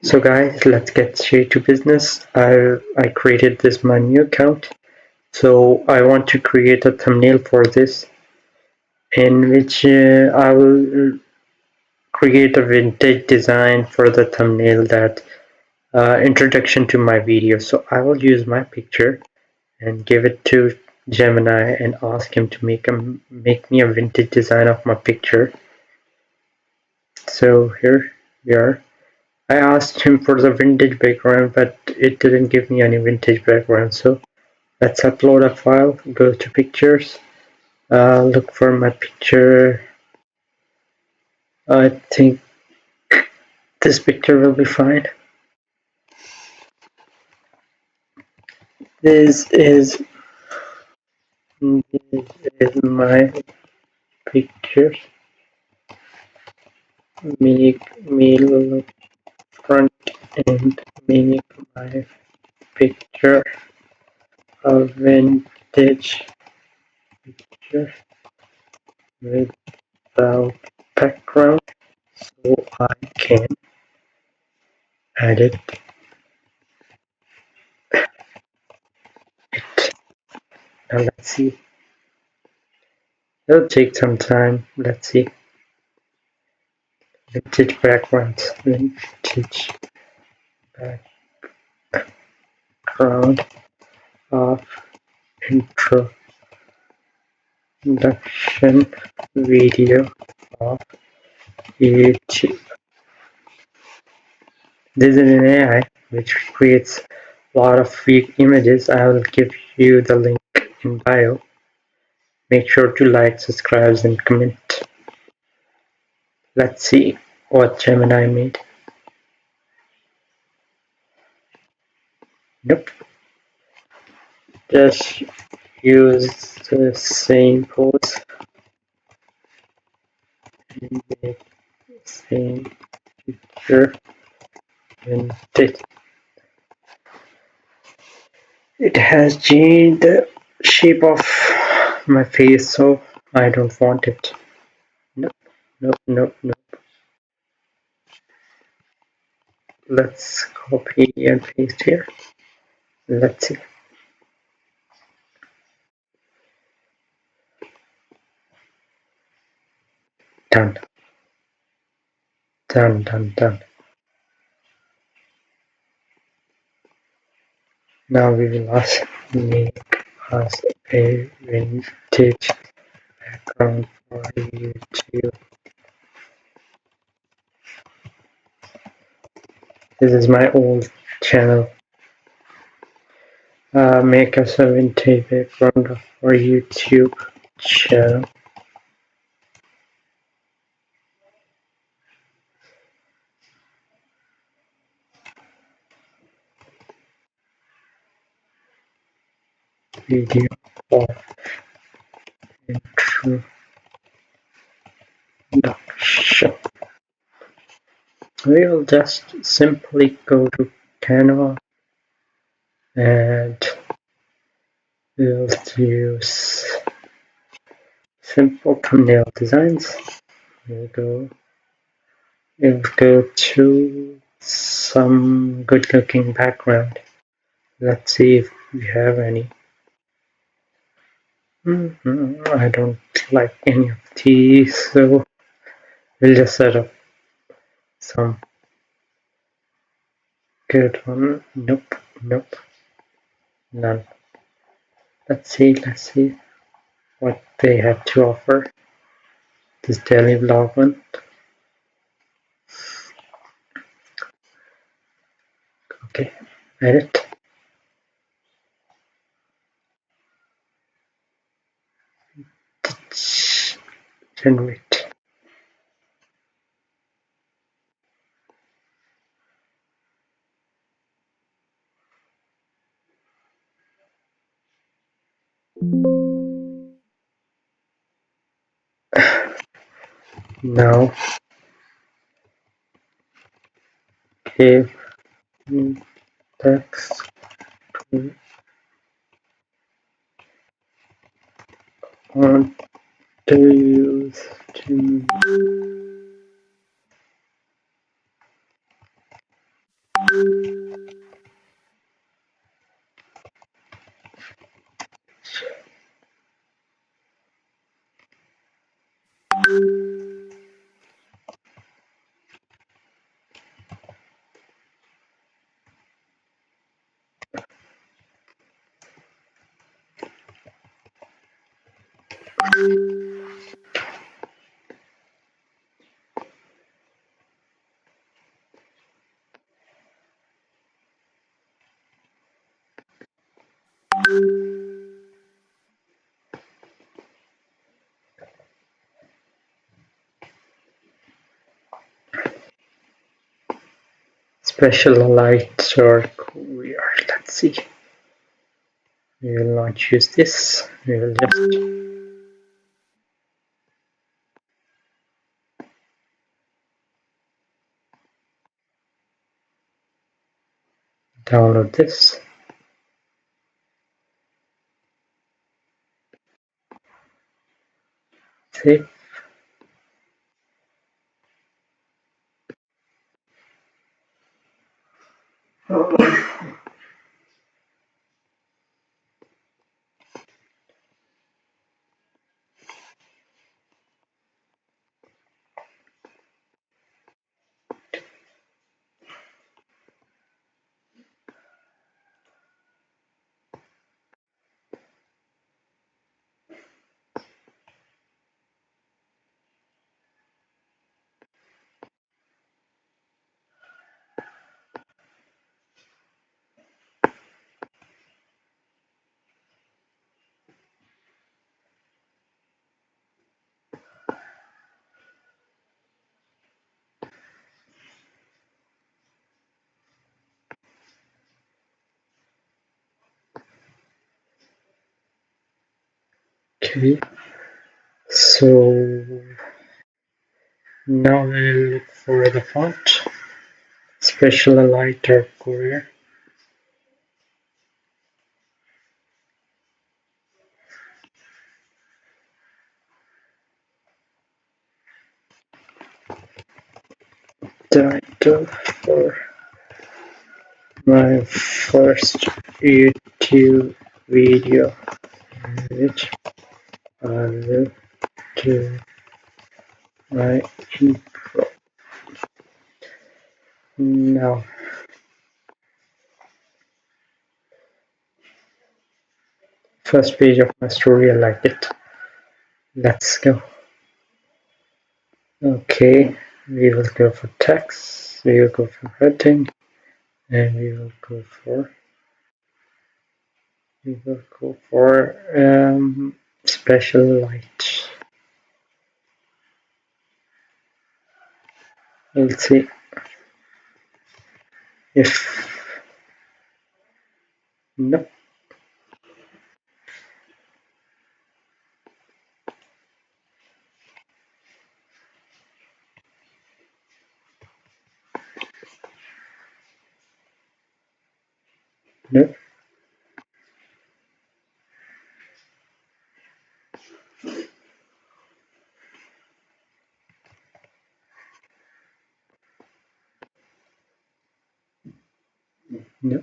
So guys, let's get straight to business. I created this my new account. So I want to create a thumbnail for this in which I will create a vintage design for the thumbnail that introduction to my video. So I will use my picture and give it to Gemini and ask him to make me a vintage design of my picture. So here we are. I asked him for the vintage background, but it didn't give me any vintage background. So let's upload a file, go to pictures, look for my picture. I think this picture will be fine. This is my picture. Make me look front and make my picture a vintage picture without background so I can edit it. Now let's see. It'll take some time. Let's see. Vintage backgrounds. Vintage background of introduction video of YouTube. This is an AI which creates a lot of fake images. I will give you the link in bio. Make sure to like, subscribe, and comment. Let's see what Gemini made. Nope. Just use the same pose and make the same picture vintage. It has changed the shape of my face, so I don't want it. Nope, nope, nope, nope. Let's copy and paste here. Let's see. Done. Done, done, done. Now we will make us a vintage background for YouTube. This is my old channel. Make us a vintage background for YouTube channel. Video of introduction. We'll just simply go to Canva and we'll use simple thumbnail designs. We'll go to some good looking background. Let's see if we have any. I don't like any of these, so we'll just set up some good one. Nope, nope, none. Let's see what they have to offer. This daily vlog one. Okay, edit. Generate. Now give me text to want to use to Special light or courier. Let's see. We will not use this. We will just download this. Save. Okay. So now we'll look for the font. Special light or courier. Title for my first YouTube video, which I will do my intro. Now, first page of my story, I like it. Let's go. Okay, we will go for text, we will go for heading, and we will go for special light. We'll see if no, no, no.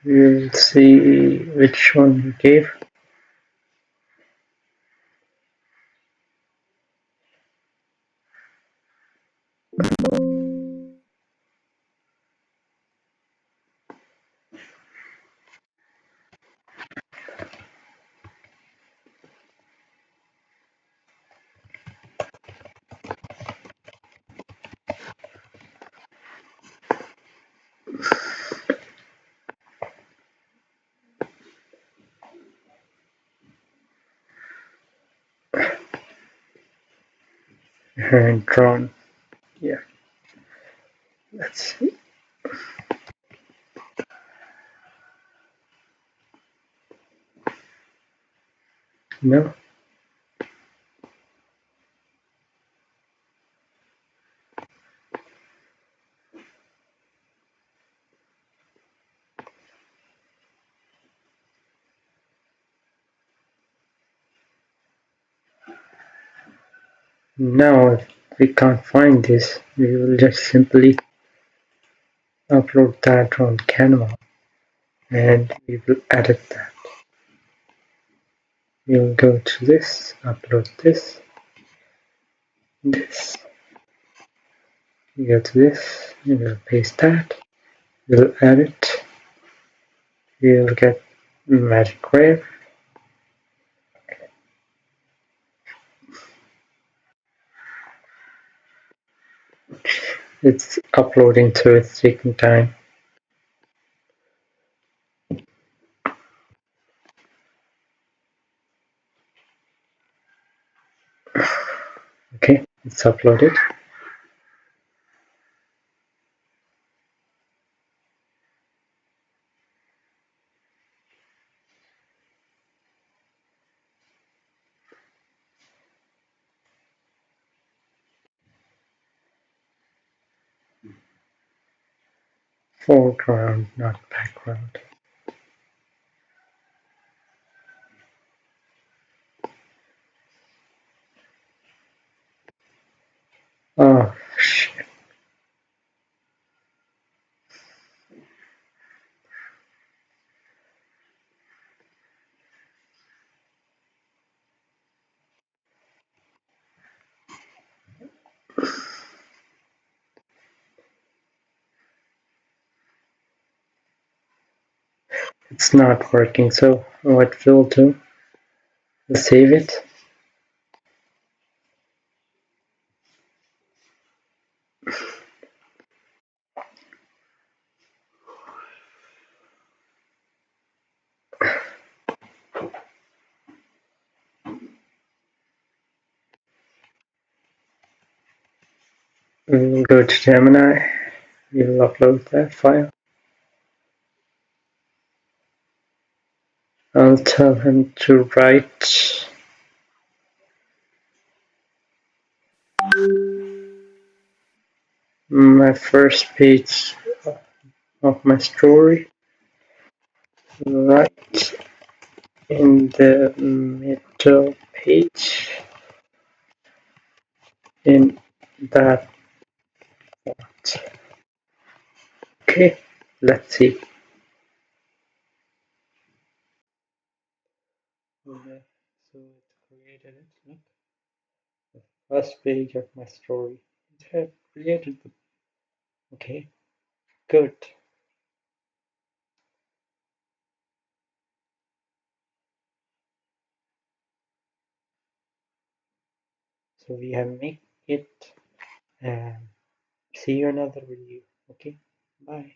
We'll see which one we gave. And drawn. Yeah, let's see. No. Now, if we can't find this, we will just simply upload that on Canva and we will edit that. We'll go to this, upload this, this, we go to this, we will paste that, we'll edit, we'll get magic wave, it's uploading so it's taking time. Okay, it's uploaded. Foreground, not background. Oh shit. It's not working, so what we'll do, we'll save it. We'll go to Gemini, we'll upload that file. I'll tell him to write my first page of my story right in the middle page in that font. Okay, let's see. Okay, so it created it. Look, the first page of my story. It had created the. Okay, good. So we have made it. And see you another video. Okay, bye.